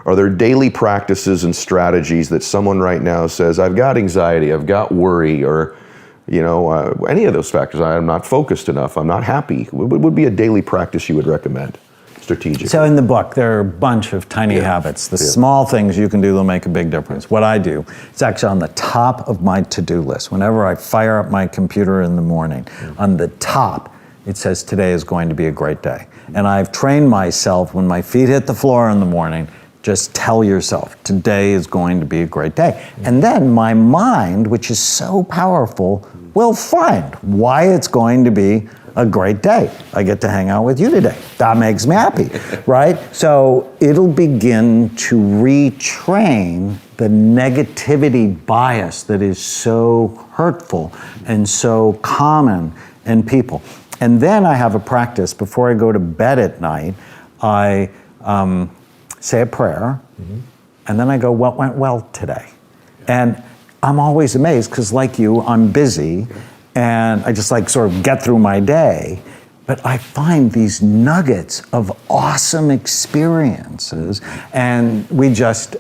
Are there daily practices and strategies that someone right now says, I've got anxiety, I've got worry, or any of those factors, I'm not focused enough, I'm not happy? What would be a daily practice you would recommend strategically? So in the book, there are a bunch of tiny habits. The small things you can do will make a big difference. What I do, it's actually on the top of my to-do list. Whenever I fire up my computer in the morning, on the top, it says today is going to be a great day. And I've trained myself when my feet hit the floor in the morning, just tell yourself, today is going to be a great day. And then my mind, which is so powerful, will find why it's going to be a great day. I get to hang out with you today. That makes me happy, right? So it'll begin to retrain the negativity bias that is so hurtful and so common in people. And then I have a practice before I go to bed at night. I say a prayer, and then I go, what went well today? And I'm always amazed, because like you, I'm busy, and I just sort of get through my day, but I find these nuggets of awesome experiences. And we just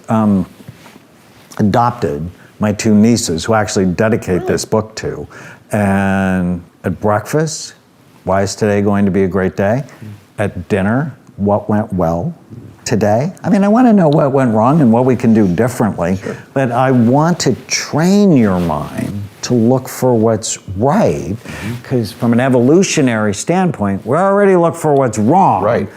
adopted my 2 nieces, who I actually dedicate this book to. And at breakfast, why is today going to be a great day? At dinner, what went well today? I mean, I want to know what went wrong and what we can do differently, but I want to train your mind to look for what's right, because from an evolutionary standpoint, we already look for what's wrong. Right.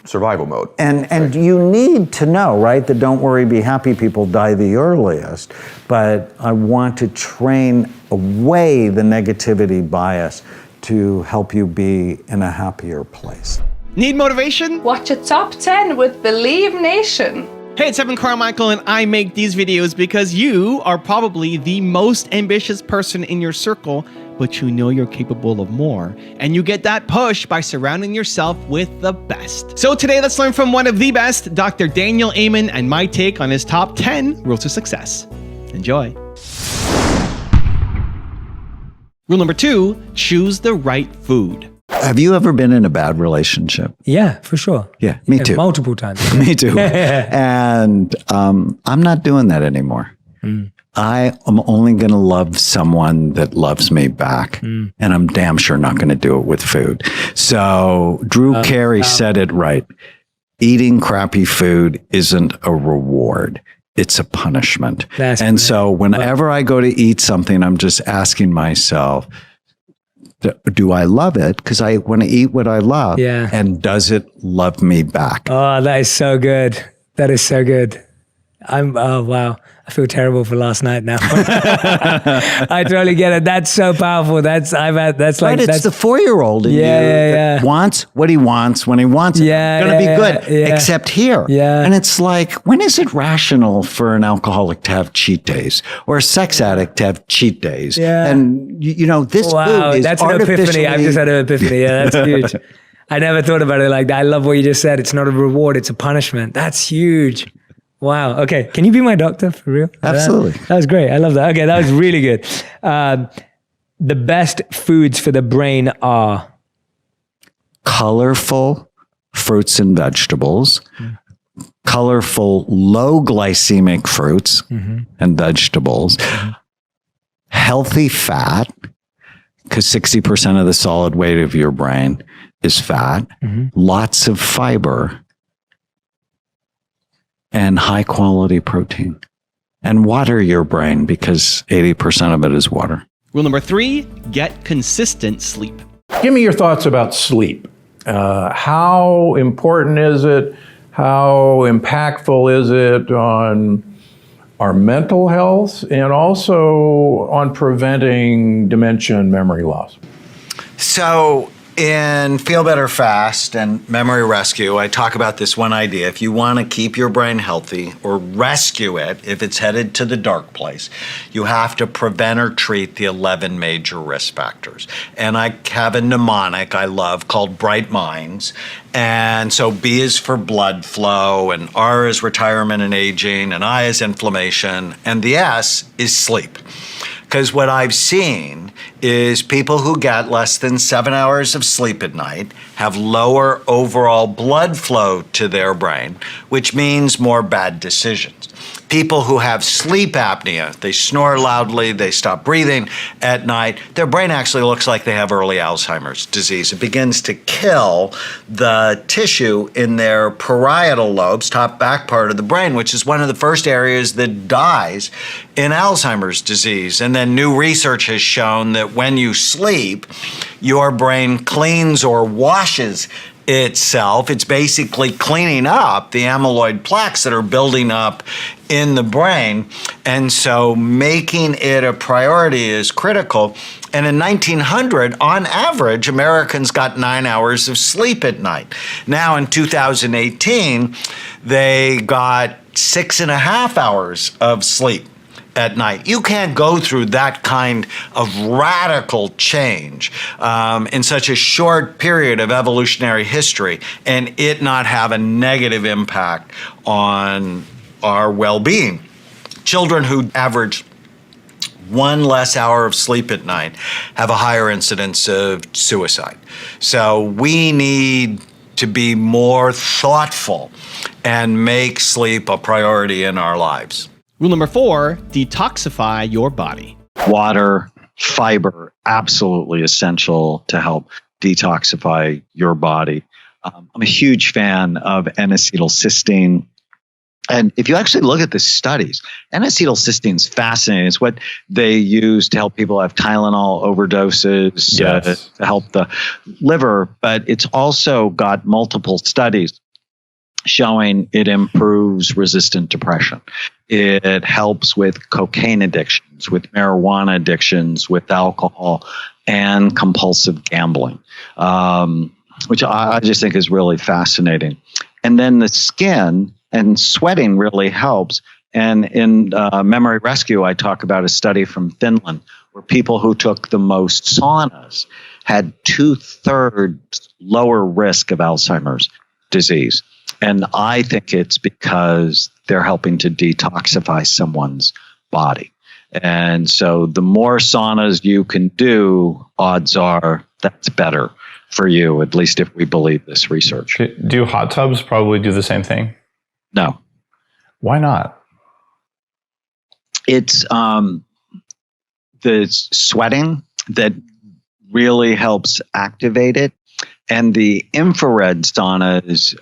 Survival mode. And you need to know, right, that don't worry, be happy people die the earliest, but I want to train away the negativity bias to help you be in a happier place. Need motivation? Watch a top 10 with Believe Nation. Hey, it's Evan Carmichael, and I make these videos because you are probably the most ambitious person in your circle, but you know you're capable of more. And you get that push by surrounding yourself with the best. So today, let's learn from one of the best, Dr. Daniel Amen, and my take on his top 10 rules to success. Enjoy. Rule number 2, choose the right food. Have you ever been in a bad relationship? Yeah, for sure. Yeah, me too. Multiple times. Me too. And I'm not doing that anymore. I am only going to love someone that loves me back. And I'm damn sure not going to do it with food. So Drew Carey said it right. Eating crappy food isn't a reward. It's a punishment. So whenever I go to eat something, I'm just asking myself, do I love it? Because I want to eat what I love. Yeah. And does it love me back? Oh, that is so good. That is so good. Oh, wow. I feel terrible for last night now. I totally get it. That's so powerful. It's the 4-year-old in you that wants what he wants when he wants it. Yeah, it's going to be good, except here. Yeah. And it's like, when is it rational for an alcoholic to have cheat days or a sex addict to have cheat days? Yeah. And this food is that's an epiphany. I've just had an epiphany. Yeah, that's huge. I never thought about it like that. I love what you just said. It's not a reward. It's a punishment. That's huge. Wow. Okay. Can you be my doctor for real? Absolutely. That was great. I love that. Okay. That was really good. The best foods for the brain are colorful fruits and vegetables, colorful low glycemic fruits and vegetables, healthy fat, because 60% of the solid weight of your brain is fat, lots of fiber, and high quality protein. And water your brain, because 80% of it is water. Rule number 3, get consistent sleep. Give me your thoughts about sleep. How important is it? How impactful is it on our mental health and also on preventing dementia and memory loss? So in Feel Better Fast and Memory Rescue, I talk about this one idea. If you want to keep your brain healthy or rescue it if it's headed to the dark place, you have to prevent or treat the 11 major risk factors. And I have a mnemonic I love called Bright Minds. And so B is for blood flow, and R is retirement and aging, and I is inflammation, and the S is sleep. Because what I've seen is people who get less than 7 hours of sleep at night have lower overall blood flow to their brain, which means more bad decisions. People who have sleep apnea, they snore loudly, they stop breathing at night, their brain actually looks like they have early Alzheimer's disease. It begins to kill the tissue in their parietal lobes, top back part of the brain, which is one of the first areas that dies in Alzheimer's disease. And then new research has shown that when you sleep, your brain cleans or washes itself. It's basically cleaning up the amyloid plaques that are building up in the brain. And so making it a priority is critical. And in 1900, on average, Americans got 9 hours of sleep at night. Now in 2018, they got 6.5 hours of sleep at night. You can't go through that kind of radical change in such a short period of evolutionary history and it not have a negative impact on our well-being. Children who average 1 less hour of sleep at night have a higher incidence of suicide. So we need to be more thoughtful and make sleep a priority in our lives. Rule number 4, detoxify your body. Water, fiber, absolutely essential to help detoxify your body. I'm a huge fan of N-acetylcysteine. And if you actually look at the studies, N-acetylcysteine is fascinating. It's what they use to help people have Tylenol overdoses, to help the liver. But it's also got multiple studies showing it improves resistant depression. It helps with cocaine addictions, with marijuana addictions, with alcohol, and compulsive gambling, which I just think is really fascinating. And then the skin and sweating really helps. And in Memory Rescue, I talk about a study from Finland where people who took the most saunas had 2/3 lower risk of Alzheimer's disease. And I think it's because they're helping to detoxify someone's body. And so the more saunas you can do, odds are that's better for you, at least if we believe this research. Do hot tubs probably do the same thing? No. Why not? It's the sweating that really helps activate it. And the infrared saunas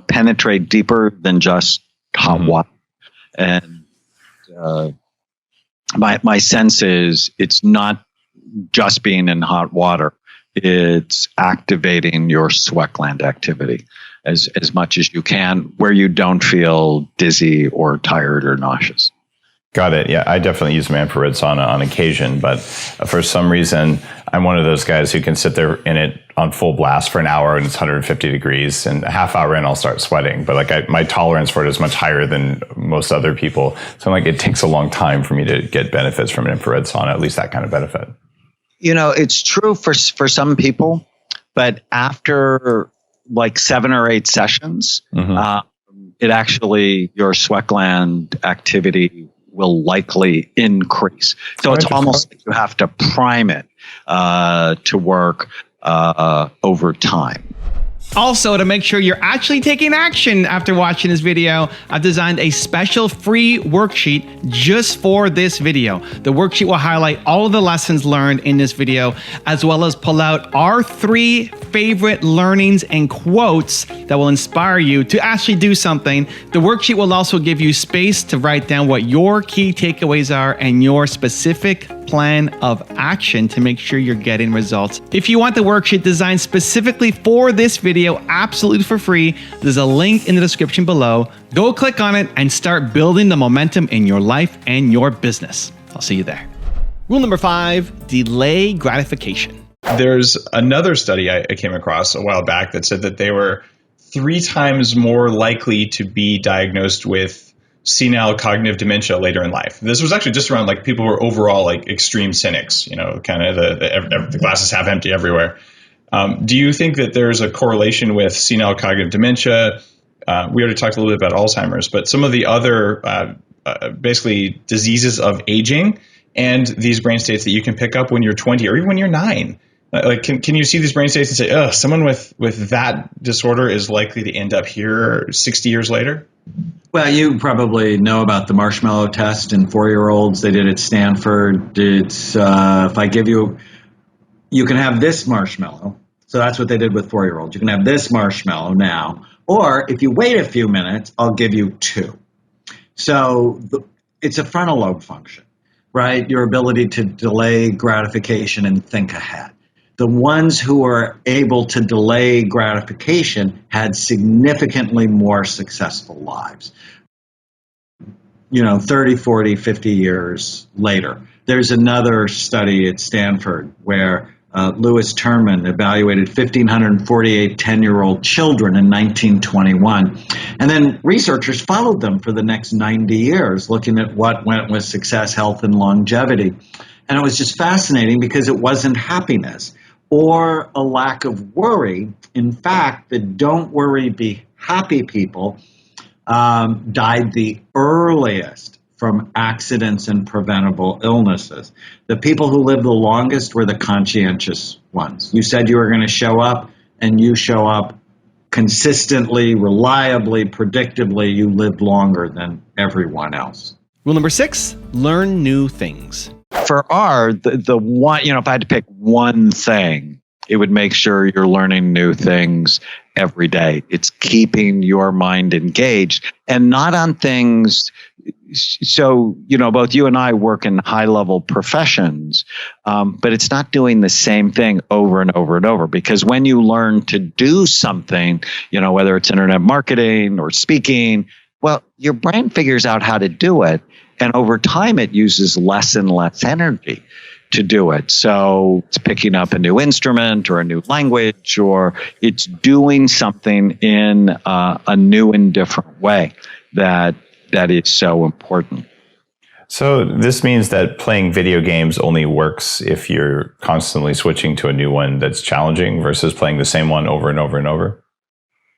penetrate deeper than just hot water. And my sense is it's not just being in hot water. It's activating your sweat gland activity as much as you can where you don't feel dizzy or tired or nauseous. Got it. Yeah, I definitely use my infrared sauna on occasion, but for some reason, I'm one of those guys who can sit there in it on full blast for an hour and it's 150 degrees, and a half hour in, I'll start sweating. But my tolerance for it is much higher than most other people. So it takes a long time for me to get benefits from an infrared sauna, at least that kind of benefit. You know, it's true for some people, but after 7 or 8 sessions, it actually, your sweat gland activity will likely increase. So it's almost like you have to prime it to work over time. Also, to make sure you're actually taking action after watching this video, I've designed a special free worksheet just for this video. The worksheet will highlight all of the lessons learned in this video, as well as pull out our 3 favorite learnings and quotes that will inspire you to actually do something. The worksheet will also give you space to write down what your key takeaways are and your specific plan of action to make sure you're getting results. If you want the worksheet designed specifically for this video, absolutely for free, there's a link in the description below. Go click on it and start building the momentum in your life and your business. I'll see you there. Rule number 5, delay gratification. There's another study I came across a while back that said that they were 3 times more likely to be diagnosed with senile cognitive dementia later in life. This was actually just around people who are overall extreme cynics, kind of the glass is half empty everywhere. Do you think that there's a correlation with senile cognitive dementia? We already talked a little bit about Alzheimer's, but some of the other basically diseases of aging and these brain states that you can pick up when you're 20 or even when you're 9. Like, can you see these brain states and say, oh, someone with that disorder is likely to end up here 60 years later? Well, you probably know about the marshmallow test in 4-year-olds. They did it at Stanford. It's if I give you can have this marshmallow. So that's what they did with 4-year-olds. You can have this marshmallow now, or if you wait a few minutes, I'll give you 2. So it's a frontal lobe function, right? Your ability to delay gratification and think ahead. The ones who are able to delay gratification had significantly more successful lives. 30, 40, 50 years later. There's another study at Stanford where Lewis Terman evaluated 1,548 10-year-old children in 1921. And then researchers followed them for the next 90 years, looking at what went with success, health, and longevity. And it was just fascinating because it wasn't happiness or a lack of worry. In fact, the don't worry, be happy people died the earliest from accidents and preventable illnesses. The people who lived the longest were the conscientious ones. You said you were going to show up, and you show up consistently, reliably, predictably. You lived longer than everyone else. Rule number 6, learn new things. For the one, if I had to pick one thing, it would make sure you're learning new things every day. It's keeping your mind engaged and not on things. So, both you and I work in high level professions, but it's not doing the same thing over and over and over, because when you learn to do something, whether it's internet marketing or speaking, well, your brain figures out how to do it. And over time, it uses less and less energy to do it. So it's picking up a new instrument or a new language, or it's doing something in a new and different way that is so important. So this means that playing video games only works if you're constantly switching to a new one that's challenging versus playing the same one over and over and over?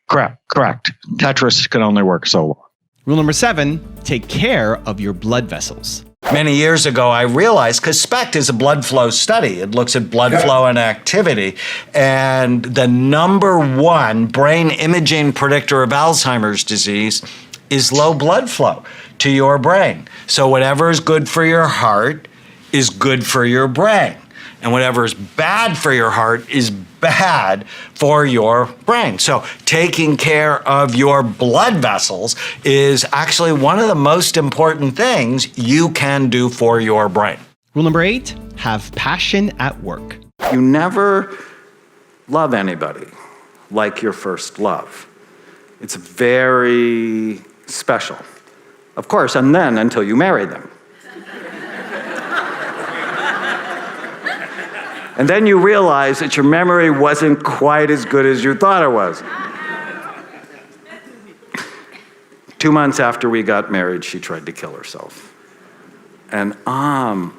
Correct. Tetris can only work so long. Rule number 7, take care of your blood vessels. Many years ago, I realized, because SPECT is a blood flow study, it looks at blood flow and activity, and the number 1 brain imaging predictor of Alzheimer's disease is low blood flow to your brain. So whatever is good for your heart is good for your brain. And whatever is bad for your heart is bad for your brain. So taking care of your blood vessels is actually one of the most important things you can do for your brain. Rule number 8, have passion at work. You never love anybody like your first love. It's very special. Of course, and then until you marry them. And then you realize that your memory wasn't quite as good as you thought it was. 2 months after we got married, she tried to kill herself. And I'm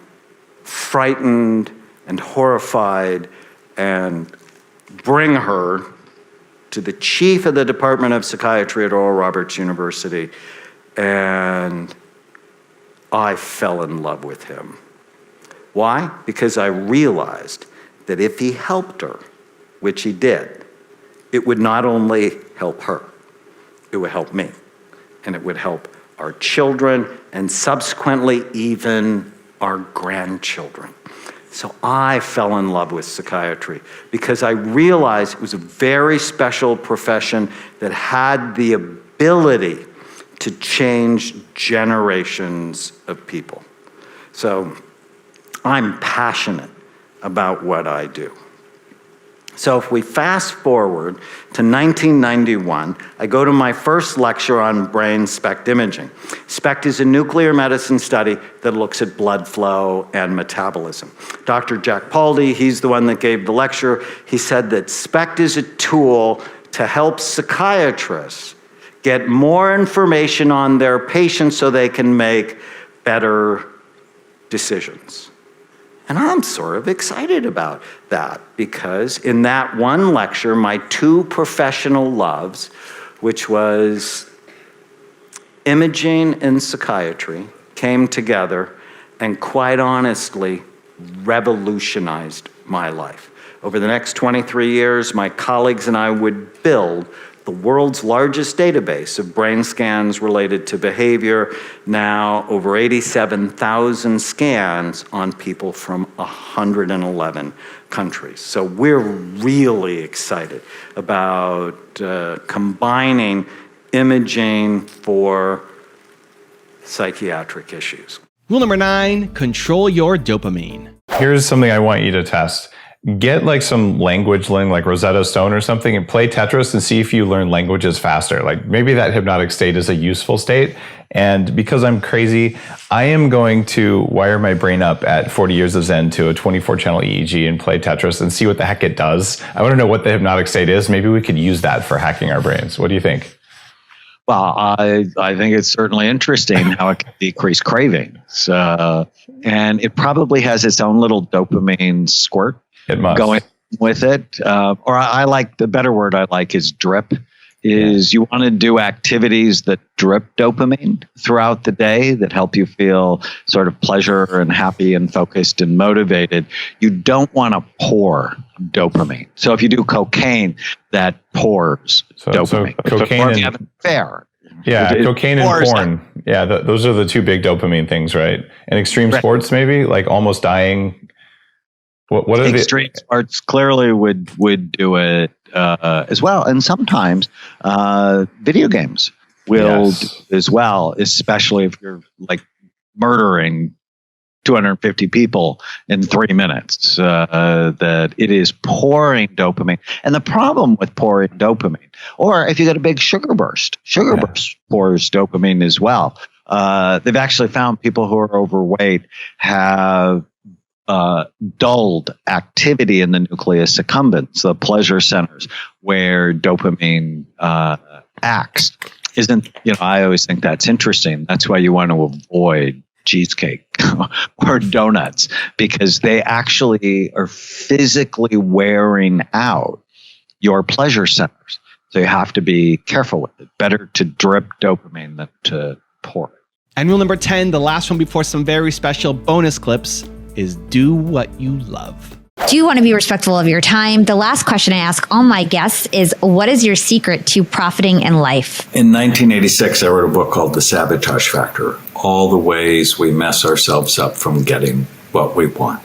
frightened and horrified and bring her to the chief of the Department of Psychiatry at Oral Roberts University. And I fell in love with him. Why? Because I realized that if he helped her, which he did, it would not only help her, it would help me, and it would help our children, and subsequently even our grandchildren. So I fell in love with psychiatry because I realized it was a very special profession that had the ability to change generations of people. So I'm passionate about what I do. So if we fast forward to 1991, I go to my first lecture on brain SPECT imaging. SPECT is a nuclear medicine study that looks at blood flow and metabolism. Dr. Jack Paldi, he's the one that gave the lecture. He said that SPECT is a tool to help psychiatrists get more information on their patients so they can make better decisions. And I'm sort of excited about that because in that one lecture, my 2 professional loves, which was imaging and psychiatry, came together, and quite honestly, revolutionized my life. Over the next 23 years, my colleagues and I would build the world's largest database of brain scans related to behavior, now over 87,000 scans on people from 111 countries. So we're really excited about combining imaging for psychiatric issues. Rule number 9, control your dopamine. Here's something I want you to test. Get like some language learning, like Rosetta Stone or something, and play Tetris and see if you learn languages faster. Like maybe that hypnotic state is a useful state. And because I'm crazy, I am going to wire my brain up at 40 years of Zen to a 24-channel EEG and play Tetris and see what the heck it does. I want to know what the hypnotic state is. Maybe we could use that for hacking our brains. What do you think? Well, I think it's certainly interesting how it can decrease cravings. And it probably has its own little dopamine squirt. It must. Going with it. Or I like, the better word I like is drip. You want to do activities that drip dopamine throughout the day that help you feel sort of pleasure and happy and focused and motivated. You don't want to pour dopamine. So if you do cocaine, that pours dopamine. So cocaine and, have an affair. Yeah, cocaine and porn. Yeah, those are the two big dopamine things, right? And extreme sports, maybe, like almost dying. What are extreme sports clearly would do it as well, and sometimes video games will do as well, especially if you're like murdering 250 people in 3 minutes. That it is pouring dopamine, and the problem with pouring dopamine, or if you get a big sugar burst pours dopamine as well. They've actually found people who are overweight have dulled activity in the nucleus accumbens, the pleasure centers where dopamine acts. I always think that's interesting. That's why you want to avoid cheesecake or donuts, because they actually are physically wearing out your pleasure centers. So you have to be careful with it. Better to drip dopamine than to pour it. And rule number 10, the last one before some very special bonus clips, is do what you love. Do you want to be respectful of your time? The last question I ask all my guests is, what is your secret to profiting in life? In 1986, I wrote a book called The Sabotage Factor, all the ways we mess ourselves up from getting what we want.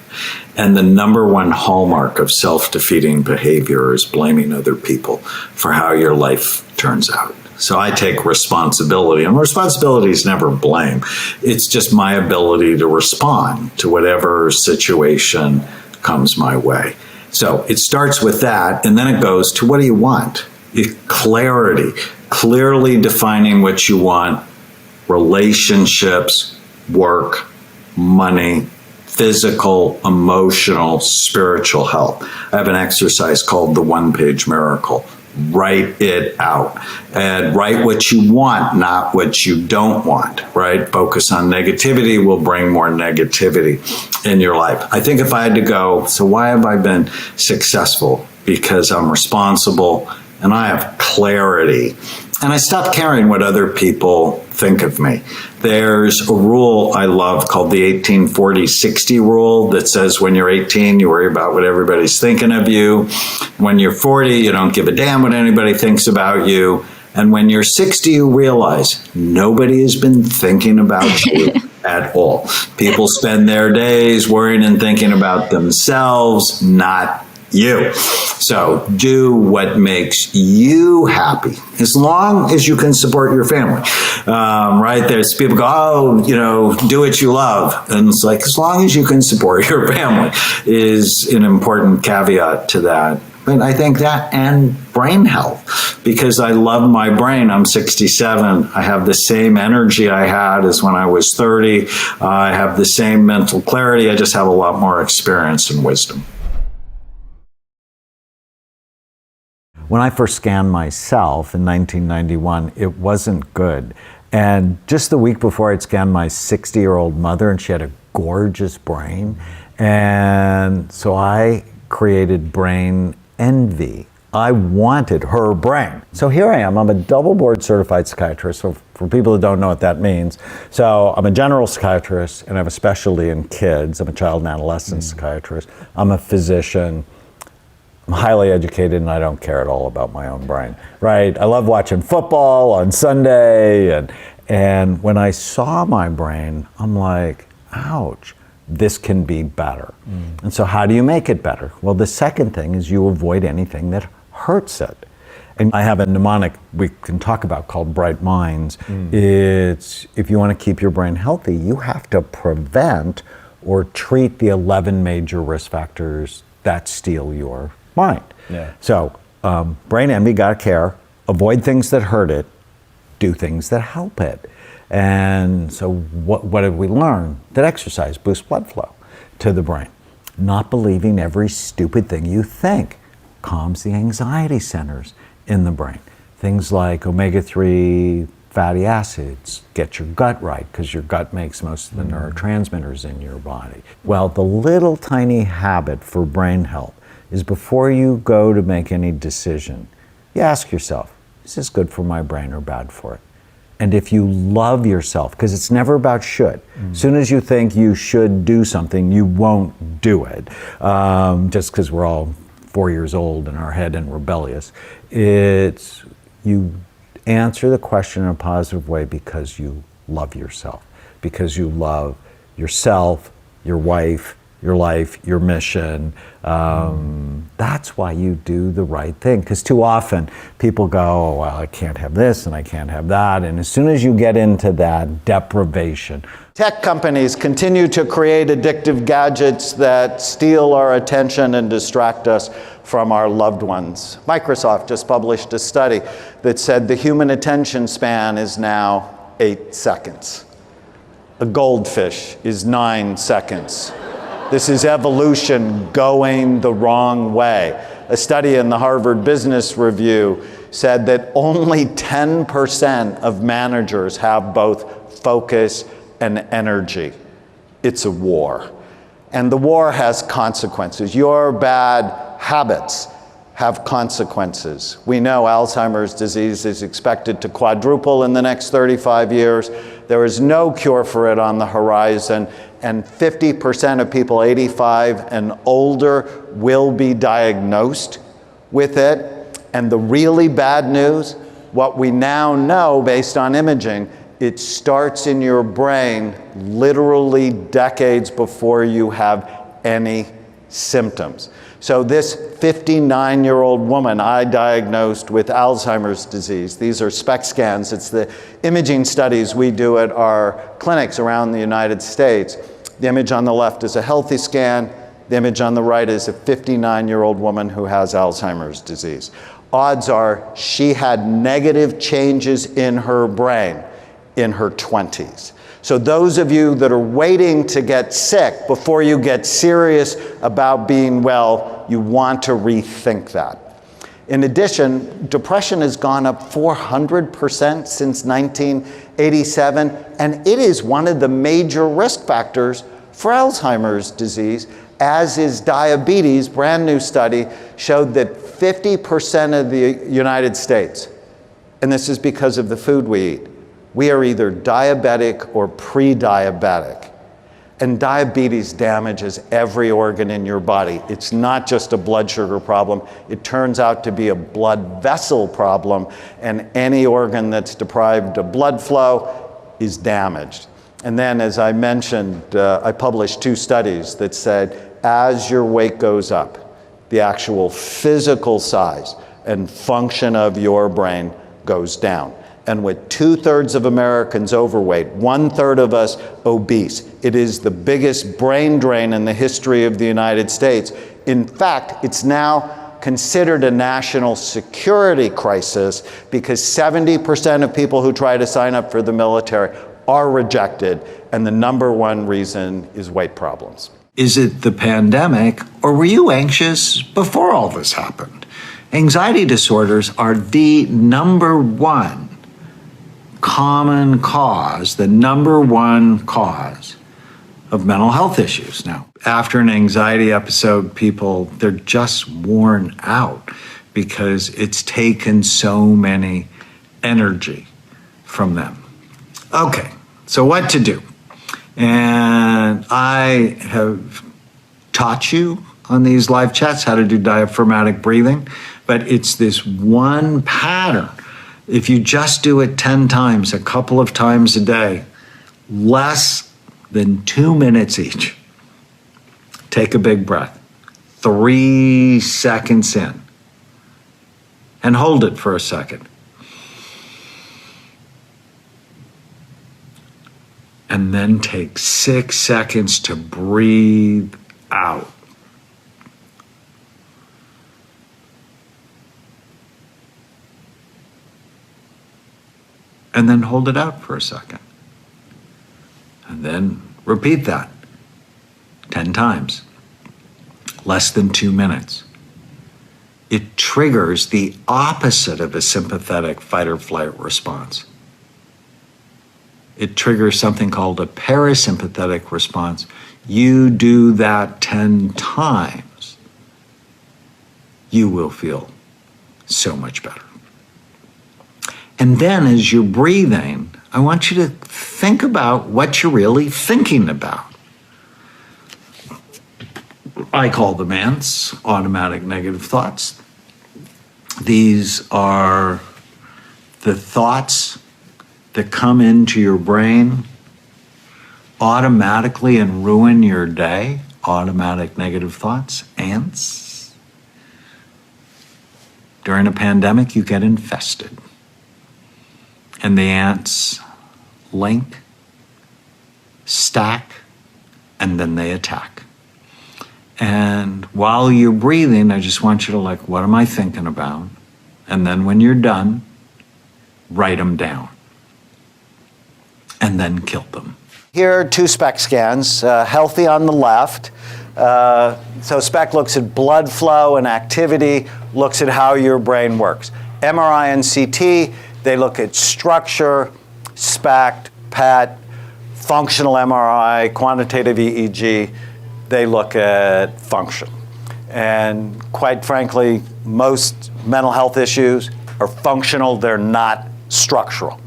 And the number one hallmark of self-defeating behavior is blaming other people for how your life turns out. So I take responsibility, and responsibility is never blame. It's just my ability to respond to whatever situation comes my way. So it starts with that, and then it goes to, what do you want? Clarity, clearly defining what you want: relationships, work, money, physical, emotional, spiritual health. I have an exercise called the one-page miracle. Write it out, and write what you want, not what you don't want, right? Focus on negativity will bring more negativity in your life. I think if I had to go, so why have I been successful? Because I'm responsible and I have clarity. And I stopped caring what other people think of me. There's a rule I love called the 18-40-60 rule that says when you're 18, you worry about what everybody's thinking of you. When you're 40, you don't give a damn what anybody thinks about you. And when you're 60, you realize nobody has been thinking about you at all. People spend their days worrying and thinking about themselves, not you. So do what makes you happy, as long as you can support your family. Right? There's people go, do what you love. And it's like, as long as you can support your family is an important caveat to that. But I think that, and brain health, because I love my brain. I'm 67. I have the same energy I had as when I was 30. I have the same mental clarity. I just have a lot more experience and wisdom. When I first scanned myself in 1991, it wasn't good. And just the week before, I'd scanned my 60-year-old mother, and she had a gorgeous brain. And so I created brain envy. I wanted her brain. So here I am. I'm a double board certified psychiatrist. So for people who don't know what that means, so I'm a general psychiatrist and I have a specialty in kids. I'm a child and adolescent psychiatrist. I'm a physician. I'm highly educated and I don't care at all about my own brain, right? I love watching football on Sunday, and when I saw my brain, I'm like, ouch, this can be better. And so how do you make it better? Well, the second thing is you avoid anything that hurts it. And I have a mnemonic we can talk about called Bright Minds. It's, if you want to keep your brain healthy, you have to prevent or treat the 11 major risk factors that steal your mind. So brain envy, gotta care, avoid things that hurt it, do things that help it. And so what have we learned? That exercise boosts blood flow to the brain. Not believing every stupid thing you think calms the anxiety centers in the brain. Things like omega-3 fatty acids get your gut right, because your gut makes most of the neurotransmitters in your body. Well, the little tiny habit for brain health is before you go to make any decision, you ask yourself, is this good for my brain or bad for it? And if you love yourself, because it's never about should. As soon as you think you should do something, you won't do it, just because we're all 4 years old in our head and rebellious. It's, you answer the question in a positive way because you love yourself, because you love yourself, your wife, your life, your mission. That's why you do the right thing. Because too often people go, oh, well, I can't have this and I can't have that. And as soon as you get into that deprivation. Tech companies continue to create addictive gadgets that steal our attention and distract us from our loved ones. Microsoft just published a study that said the human attention span is now 8 seconds. A goldfish is 9 seconds. This is evolution going the wrong way. A study in the Harvard Business Review said that only 10% of managers have both focus and energy. It's a war. And the war has consequences. Your bad habits have consequences. We know Alzheimer's disease is expected to quadruple in the next 35 years. There is no cure for it on the horizon, and 50% of people 85 and older will be diagnosed with it. And the really bad news, what we now know based on imaging, it starts in your brain literally decades before you have any symptoms. So this 59-year-old woman I diagnosed with Alzheimer's disease, these are SPECT scans, it's the imaging studies we do at our clinics around the United States. The image on the left is a healthy scan, the image on the right is a 59-year-old woman who has Alzheimer's disease. Odds are she had negative changes in her brain in her 20s. So those of you that are waiting to get sick before you get serious about being well, you want to rethink that. In addition, depression has gone up 400% since 1987, and it is one of the major risk factors for Alzheimer's disease, as is diabetes. Brand new study showed that 50% of the United States, and this is because of the food we eat, we are either diabetic or pre-diabetic. And diabetes damages every organ in your body. It's not just a blood sugar problem. It turns out to be a blood vessel problem, and any organ that's deprived of blood flow is damaged. And then, as I mentioned, I published 2 studies that said as your weight goes up, the actual physical size and function of your brain goes down. And with 2/3 of Americans overweight, 1/3 of us obese, it is the biggest brain drain in the history of the United States. In fact, it's now considered a national security crisis because 70% of people who try to sign up for the military are rejected, and the #1 reason is weight problems. Is it the pandemic, or were you anxious before all this happened? Anxiety disorders are the #1 common cause, the #1 cause of mental health issues. Now, after an anxiety episode, people, they're just worn out. because it's taken so many energy from them. Okay, so what to do? And I have taught you on these live chats how to do diaphragmatic breathing, but it's this one pattern. If you just do it 10 times, a couple of times a day, less than 2 minutes each, take a big breath, 3 seconds in, and hold it for a second. And then take 6 seconds to breathe out. And then hold it out for a second. And then repeat that 10 times, less than 2 minutes. It triggers the opposite of a sympathetic fight or flight response. It triggers something called a parasympathetic response. You do that 10 times, you will feel so much better. And then as you're breathing, I want you to think about what you're really thinking about. I call them ants, automatic negative thoughts. These are the thoughts that come into your brain automatically and ruin your day. Automatic negative thoughts, ants. During a pandemic, you get infested. And the ants link, stack, and then they attack. And while you're breathing, I just want you to what am I thinking about? And then when you're done, write them down. And then kill them. Here are 2 SPECT scans, healthy on the left. So SPECT looks at blood flow and activity, looks at how your brain works. MRI and CT, they look at structure, SPECT, PET, functional MRI, quantitative EEG, they look at function. And quite frankly, most mental health issues are functional, they're not structural.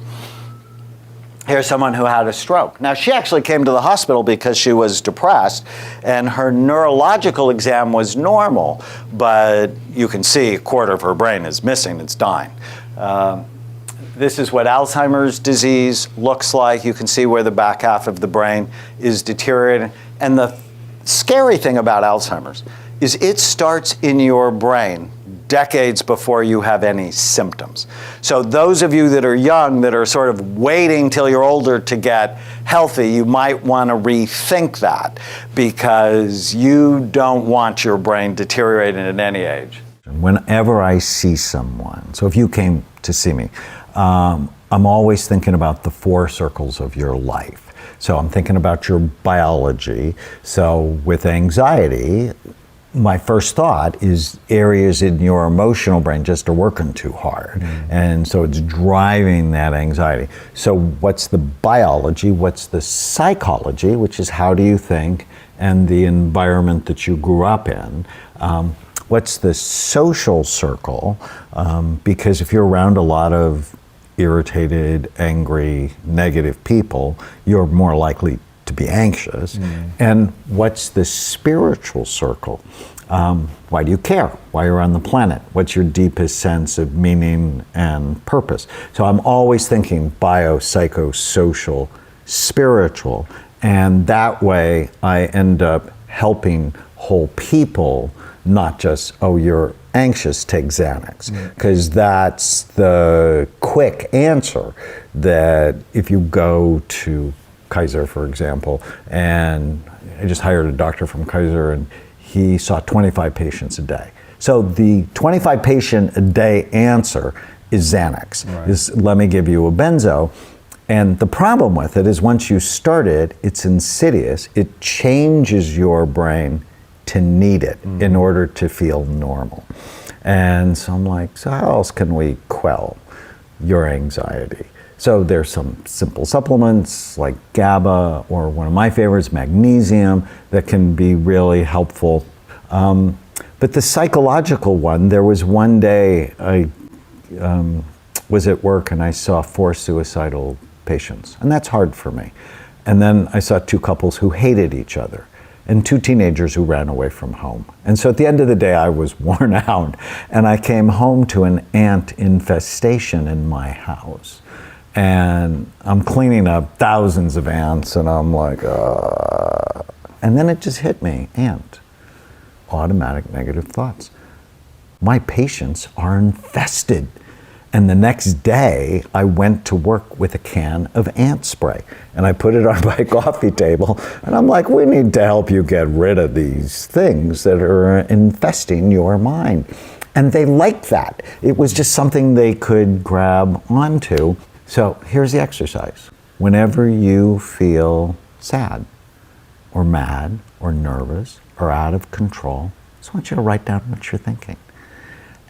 Here's someone who had a stroke. Now, she actually came to the hospital because she was depressed, and her neurological exam was normal, but you can see a quarter of her brain is missing, it's dying. This is what Alzheimer's disease looks like. You can see where the back half of the brain is deteriorating. And the scary thing about Alzheimer's is it starts in your brain decades before you have any symptoms. So those of you that are young, that are sort of waiting till you're older to get healthy, you might want to rethink that because you don't want your brain deteriorating at any age. Whenever I see someone, so if you came to see me, I'm always thinking about the 4 circles of your life. So I'm thinking about your biology. So with anxiety, my first thought is areas in your emotional brain just are working too hard. And so it's driving that anxiety. So what's the biology? What's the psychology, which is how do you think, and the environment that you grew up in? What's the social circle? Because if you're around a lot of irritated, angry, negative people, you're more likely to be anxious. And what's the spiritual circle? Why do you care? Why you're on the planet? What's your deepest sense of meaning and purpose? So I'm always thinking biopsychosocial, spiritual, and that way I end up helping whole people, not just, oh, you're anxious, take Xanax, because that's the quick answer. That if you go to Kaiser, for example, and I just hired a doctor from Kaiser and he saw 25 patients a day. So the 25 patient a day answer is Xanax, is let me give you a benzo. And the problem with it is once you start it, it's insidious. It changes your brain to need it in order to feel normal. And so I'm like, so how else can we quell your anxiety? So there's some simple supplements like GABA, or one of my favorites, magnesium, that can be really helpful. But the psychological one, there was one day I was at work and I saw 4 suicidal patients, and that's hard for me. And then I saw 2 couples who hated each other and 2 teenagers who ran away from home. And so at the end of the day, I was worn out, and I came home to an ant infestation in my house. And I'm cleaning up thousands of ants, and I'm like, and then it just hit me, ant. Automatic negative thoughts. My patients are infested. And the next day, I went to work with a can of ant spray. And I put it on my coffee table. And I'm like, we need to help you get rid of these things that are infesting your mind. And they liked that. It was just something they could grab onto. So here's the exercise. Whenever you feel sad or mad or nervous or out of control, I just want you to write down what you're thinking.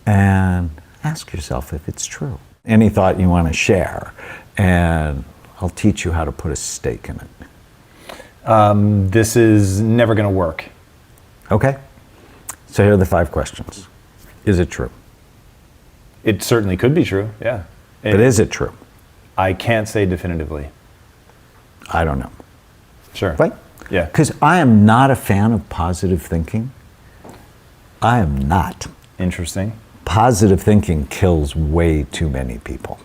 And ask yourself if it's true. Any thought you want to share, and I'll teach you how to put a stake in it. This is never going to work. Okay. So here are the 5 questions. Is it true? It certainly could be true, yeah. But is it true? I can't say definitively. I don't know. Sure. Right? Yeah. Because I am not a fan of positive thinking. I am not. Interesting. Positive thinking kills way too many people.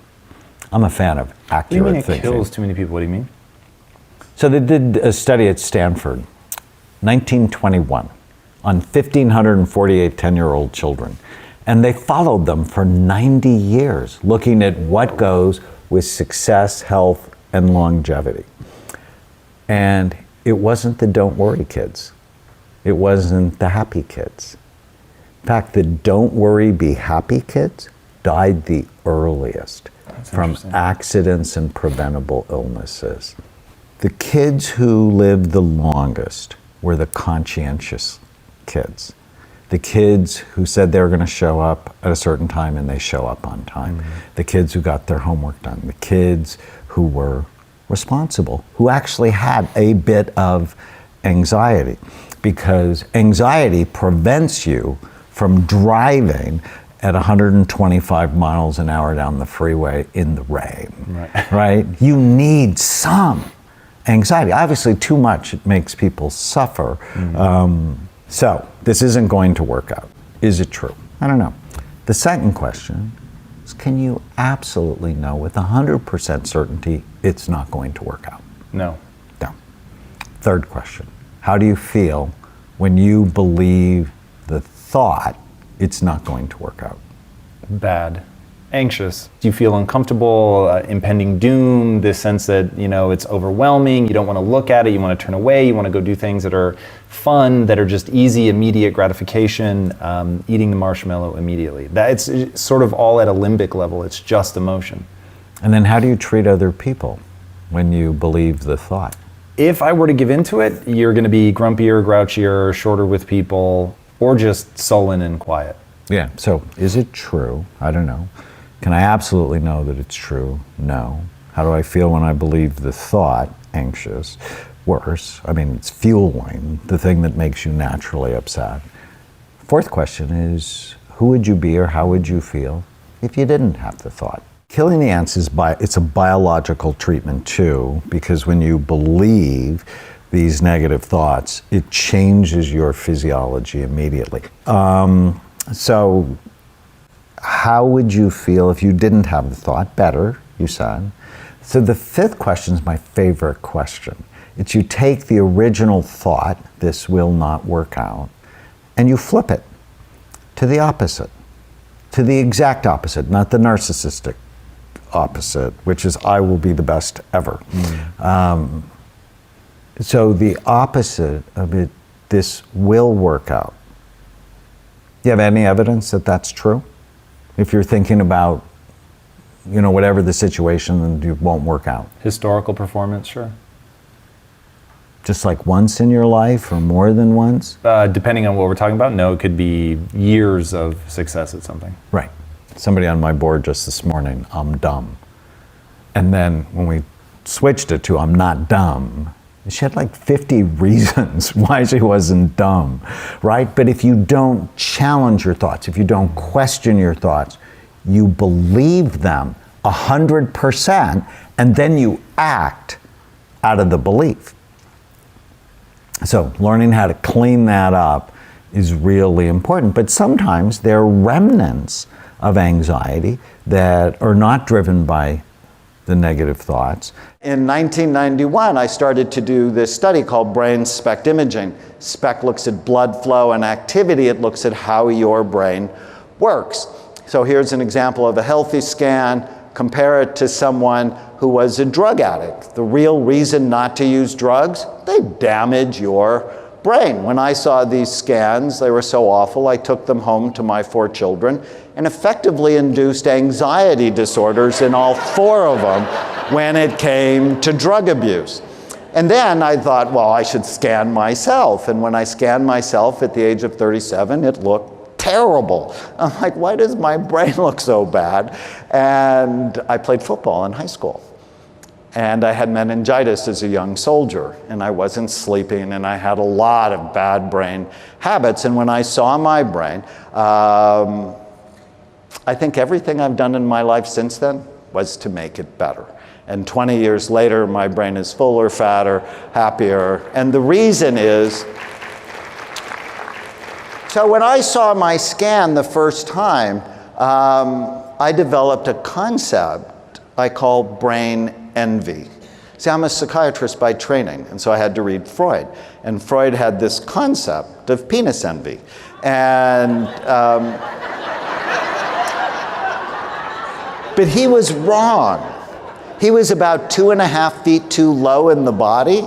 I'm a fan of accurate thinking. What do you mean it kills too many people? What do you mean? So they did a study at Stanford, 1921, on 1,548 10-year-old children. And they followed them for 90 years, looking at what goes with success, health, and longevity. And it wasn't the don't worry kids. It wasn't the happy kids. In fact, the don't worry, be happy kids died the earliest from accidents and preventable illnesses. The kids who lived the longest were the conscientious kids. The kids who said they were going to show up at a certain time and they show up on time. Mm-hmm. The kids who got their homework done. The kids who were responsible, who actually had a bit of anxiety, because anxiety prevents you from driving at 125 miles an hour down the freeway in the rain, right? You need some anxiety. Obviously, too much, it makes people suffer. Mm-hmm. So this isn't going to work out. Is it true? I don't know. The second question is, can you absolutely know with 100% certainty it's not going to work out? No. No. Third question, how do you feel when you believe the thought it's not going to work out? Bad. Anxious. Do you feel uncomfortable, impending doom, this sense that, it's overwhelming, you don't want to look at it, you want to turn away, you want to go do things that are fun, that are just easy, immediate gratification, eating the marshmallow immediately. It's sort of all at a limbic level, it's just emotion. And then how do you treat other people when you believe the thought? If I were to give into it, you're going to be grumpier, grouchier, shorter with people, or just sullen and quiet. Yeah, so is it true? I don't know. Can I absolutely know that it's true? No. How do I feel when I believe the thought? Anxious. Worse. I mean, it's fueling the thing that makes you naturally upset. Fourth question is, who would you be or how would you feel if you didn't have the thought? Killing the ants it's a biological treatment too, because when you believe these negative thoughts, it changes your physiology immediately. So how would you feel if you didn't have the thought? Better, you said. So the fifth question is my favorite question. It's you take the original thought, this will not work out, and you flip it to the opposite, to the exact opposite, not the narcissistic opposite, which is I will be the best ever. So the opposite of it, this will work out. Do you have any evidence that that's true? If you're thinking about, whatever the situation, and it won't work out. Historical performance, sure. Just like once in your life or more than once? Depending on what we're talking about, no, it could be years of success at something. Right. Somebody on my board just this morning, I'm dumb. And then when we switched it to I'm not dumb, She had like 50 reasons why she wasn't dumb, right? But if you don't challenge your thoughts, if you don't question your thoughts, you believe them 100%, and then you act out of the belief. So learning how to clean that up is really important. But sometimes there are remnants of anxiety that are not driven by the negative thoughts. In 1991, I started to do this study called brain SPECT imaging. SPECT looks at blood flow and activity. It looks at how your brain works. So here's an example of a healthy scan. Compare it to someone who was a drug addict. The real reason not to use drugs, they damage your brain. When I saw these scans, they were so awful, I took them home to my 4 children and effectively induced anxiety disorders in all 4 of them when it came to drug abuse. And then I thought, well, I should scan myself. And when I scanned myself at the age of 37, it looked terrible. I'm like, why does my brain look so bad? And I played football in high school. And I had meningitis as a young soldier, and I wasn't sleeping, and I had a lot of bad brain habits. And when I saw my brain, I think everything I've done in my life since then was to make it better. And 20 years later, my brain is fuller, fatter, happier. And the reason is, so when I saw my scan the first time, I developed a concept I call brain envy. See, I'm a psychiatrist by training, and so I had to read Freud. And Freud had this concept of penis envy. And, but he was wrong. He was about 2.5 feet too low in the body.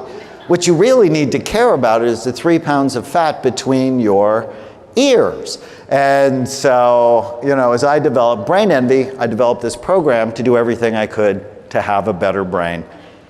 What you really need to care about is the 3 pounds of fat between your ears. And so, you know, as I developed brain envy, I developed this program to do everything I could to have a better brain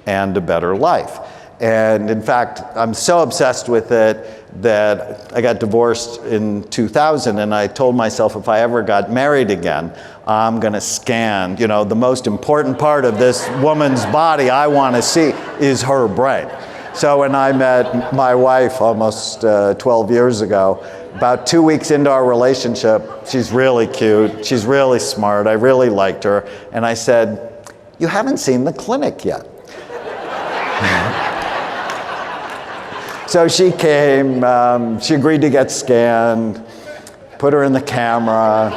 and a better life. And in fact, I'm so obsessed with it that I got divorced in 2000, and I told myself if I ever got married again, I'm gonna scan, you know, the most important part of this woman's body I wanna see is her brain. So when I met my wife almost 12 years ago, about 2 weeks into our relationship, she's really cute, she's really smart, I really liked her, and I said, you haven't seen the clinic yet. So she came, she agreed to get scanned, put her in the camera.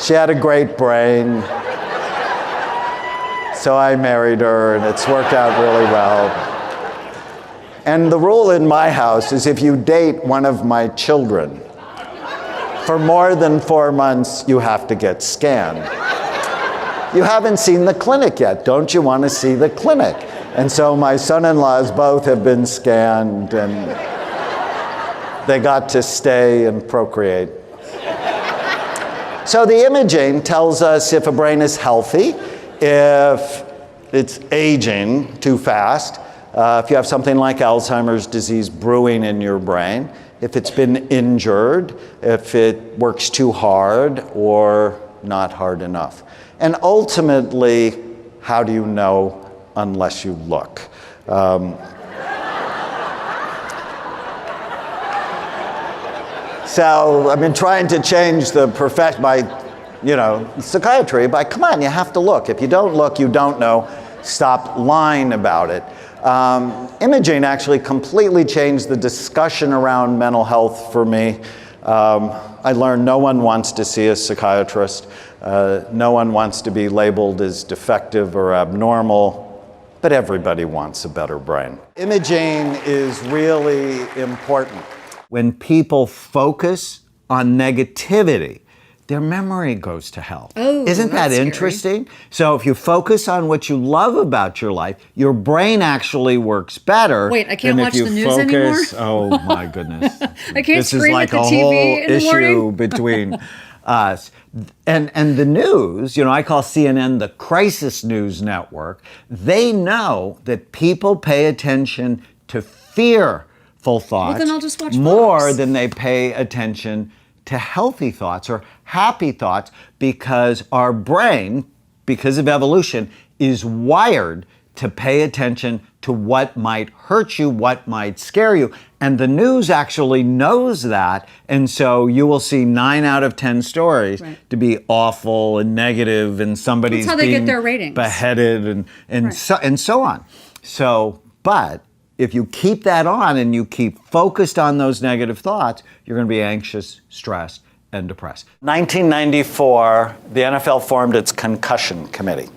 She had a great brain. So I married her, and it's worked out really well. And the rule in my house is if you date one of my children, for more than 4 months, you have to get scanned. You haven't seen the clinic yet. Don't you want to see the clinic? And so my son-in-laws both have been scanned, and they got to stay and procreate. So the imaging tells us if a brain is healthy, if it's aging too fast, if you have something like Alzheimer's disease brewing in your brain, if it's been injured, if it works too hard or not hard enough. And ultimately, how do you know unless you look? So I've been trying to change the profession by, you know, psychiatry by, come on, you have to look. If you don't look, you don't know. Stop lying about it. Imaging actually completely changed the discussion around mental health for me. I learned no one wants to see a psychiatrist. No one wants to be labeled as defective or abnormal, but everybody wants a better brain. Imaging is really important. When people focus on negativity, their memory goes to hell. Oh, isn't that that's interesting? So if you focus on what you love about your life, your brain actually works better. Wait, I can't than watch if you the news anymore? Oh my goodness. I can't This is scream like at the a TV whole in the issue morning. between us. And the news, you know, I call CNN the crisis news network. They know that people pay attention to fearful thoughts then I'll just watch more Fox. than they pay attention to healthy thoughts or happy thoughts, because our brain, because of evolution, is wired to pay attention to what might hurt you, what might scare you. And the news actually knows that. And so you will see 9 out of 10 stories to be awful and negative, and somebody's That's how they being get their ratings. beheaded and so on. So, but if you keep that on and you keep focused on those negative thoughts, you're going to be anxious, stressed, and depressed. 1994, the NFL formed its concussion committee.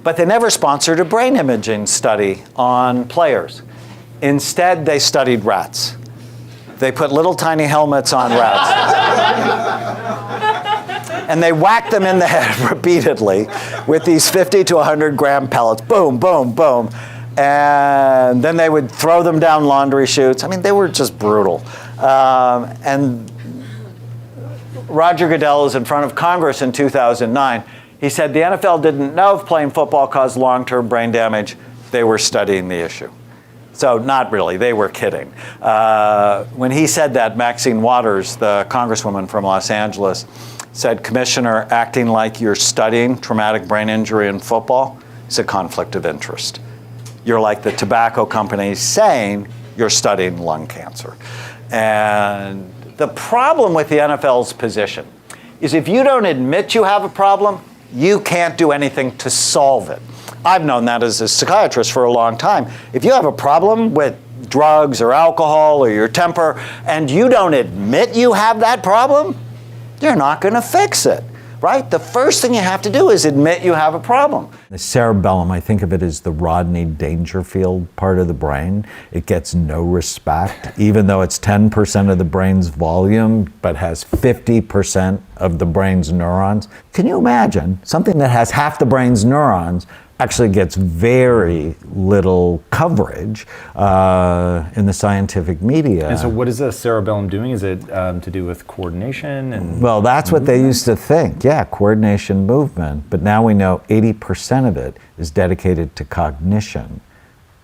But they never sponsored a brain imaging study on players. Instead, they studied rats. They put little tiny helmets on rats. And they whacked them in the head repeatedly with these 50 to 100 gram pellets. Boom, boom, boom. And then they would throw them down laundry chutes. I mean, they were just brutal. And Roger Goodell was in front of Congress in 2009. He said the NFL didn't know if playing football caused long-term brain damage. They were studying the issue. So not really, they were kidding. When he said that, Maxine Waters, the congresswoman from Los Angeles, said, Commissioner, acting like you're studying traumatic brain injury in football is a conflict of interest. You're like the tobacco companies saying you're studying lung cancer. And the problem with the NFL's position is if you don't admit you have a problem, you can't do anything to solve it. I've known that as a psychiatrist for a long time. If you have a problem with drugs or alcohol or your temper and you don't admit you have that problem, you're not going to fix it, right? The first thing you have to do is admit you have a problem. The cerebellum, I think of it as the Rodney Dangerfield part of the brain. It gets no respect, even though it's 10% of the brain's volume, but has 50% of the brain's neurons. Can you imagine something that has half the brain's neurons actually gets very little coverage in the scientific media? And so what is the cerebellum doing? Is it to do with coordination? And well, that's what they used to think. Yeah, coordination, movement. But now we know 80% of it is dedicated to cognition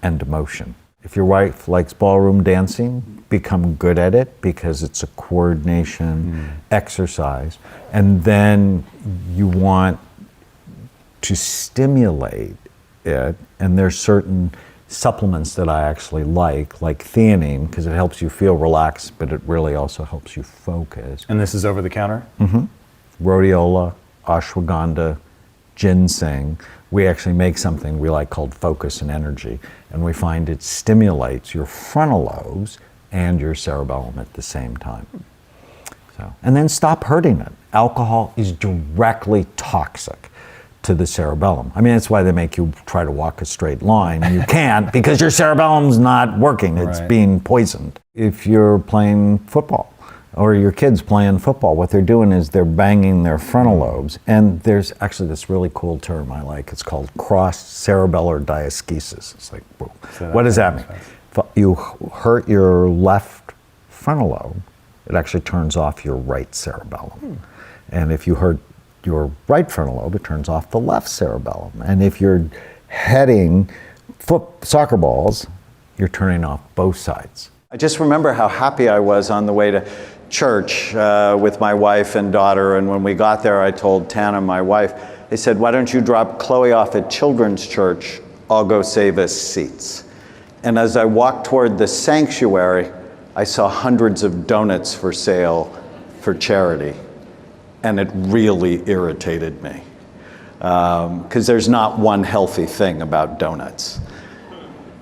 and emotion. If your wife likes ballroom dancing, become good at it because it's a coordination exercise. And then you want to stimulate it, and there's certain supplements that I actually like theanine, because it helps you feel relaxed, but it really also helps you focus. And this is over the counter? Mm-hmm. Rhodiola, ashwagandha, ginseng. We actually make something we like called focus and energy, and we find it stimulates your frontal lobes and your cerebellum at the same time. So, and then stop hurting it. Alcohol is directly toxic to the cerebellum. I mean, that's why they make you try to walk a straight line, and you can't because your cerebellum's not working. It's being poisoned. If you're playing football or your kid's playing football, what they're doing is they're banging their frontal lobes. And there's actually this really cool term I like. It's called cross-cerebellar diaskesis. It's like, whoa. What does that mean? If you hurt your left frontal lobe, it actually turns off your right cerebellum. And if you hurt your right frontal lobe, it turns off the left cerebellum. And if you're heading soccer balls, you're turning off both sides. I just remember how happy I was on the way to church with my wife and daughter. And when we got there, I told Tana, my wife, they said, why don't you drop Chloe off at Children's Church? I'll go save us seats. And as I walked toward the sanctuary, I saw hundreds of donuts for sale for charity. And it really irritated me because there's not one healthy thing about donuts.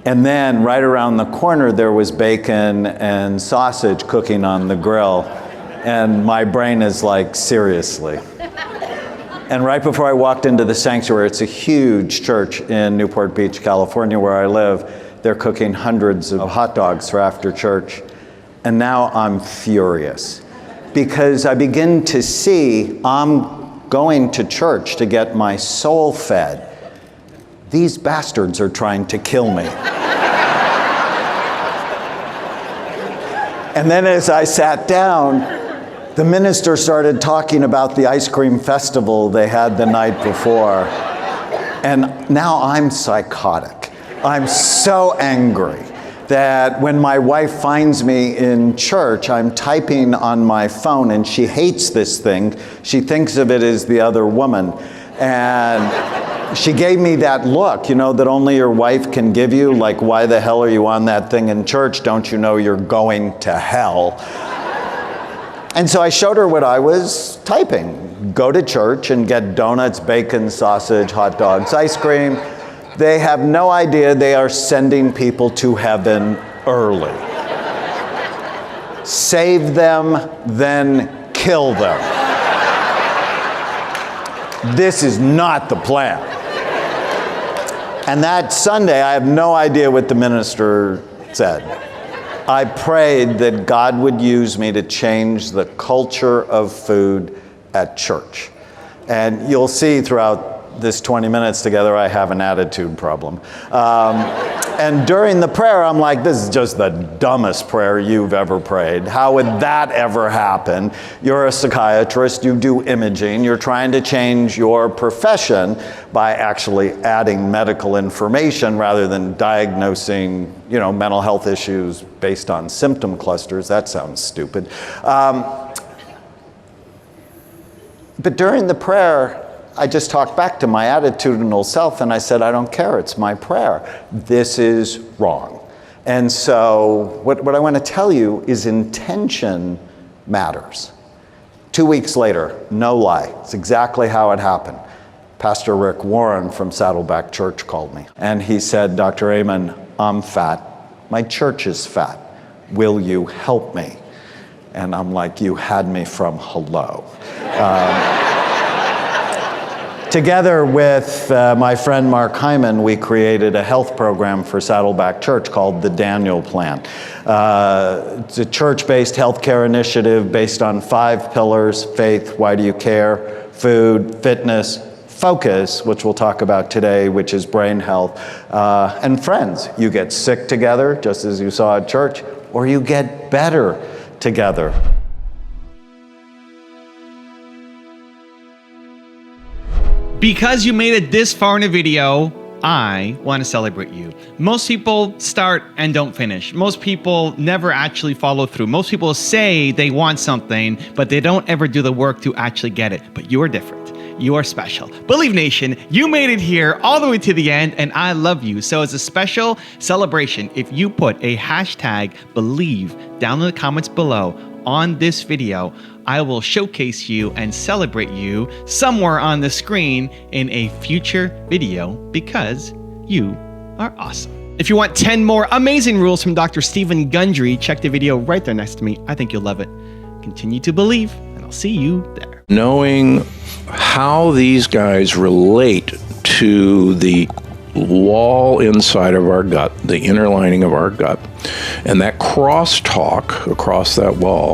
And then right around the corner, there was bacon and sausage cooking on the grill. And my brain is like, seriously. And right before I walked into the sanctuary, it's a huge church in Newport Beach, California, where I live. They're cooking hundreds of hot dogs for after church. And now I'm furious, because I begin to see I'm going to church to get my soul fed. These bastards are trying to kill me. And then as I sat down, the minister started talking about the ice cream festival they had the night before. And now I'm psychotic. I'm so angry that when my wife finds me in church, I'm typing on my phone, and she hates this thing. She thinks of it as the other woman. And she gave me that look, you know, that only your wife can give you, like, why the hell are you on that thing in church? Don't you know you're going to hell? And so I showed her what I was typing. Go to church and get donuts, bacon, sausage, hot dogs, ice cream. They have no idea they are sending people to heaven early. Save them, then kill them. This is not the plan. And that Sunday, I have no idea what the minister said. I prayed that God would use me to change the culture of food at church. And you'll see throughout this 20 minutes together, I have an attitude problem. And during the prayer, I'm like, this is just the dumbest prayer you've ever prayed. How would that ever happen? You're a psychiatrist, you do imaging, you're trying to change your profession by actually adding medical information rather than diagnosing, you know, mental health issues based on symptom clusters. That sounds stupid. But during the prayer, I just talked back to my attitudinal self and I said, I don't care, it's my prayer. This is wrong. And so what I want to tell you is intention matters. 2 weeks later, no lie, it's exactly how it happened. Pastor Rick Warren from Saddleback Church called me and he said, Dr. Amen, I'm fat. My church is fat. Will you help me? And I'm like, you had me from hello. Together with my friend Mark Hyman, we created a health program for Saddleback Church called the Daniel Plan. It's a church-based healthcare initiative based on 5 pillars: faith, why do you care, food, fitness, focus, which we'll talk about today, which is brain health, and friends. You get sick together, just as you saw at church, or you get better together. Because you made it this far in a video, I want to celebrate you. Most people start and don't finish. Most people never actually follow through. Most people say they want something, but they don't ever do the work to actually get it. But you are different. You are special. Believe Nation, you made it here all the way to the end, and I love you. So as a special celebration, if you put a hashtag Believe down in the comments below on this video, I will showcase you and celebrate you somewhere on the screen in a future video because you are awesome. If you want 10 more amazing rules from Dr. Stephen Gundry, check the video right there next to me. I think you'll love it. Continue to believe, and I'll see you there. Knowing how these guys relate to the wall inside of our gut, the inner lining of our gut, and that crosstalk across that wall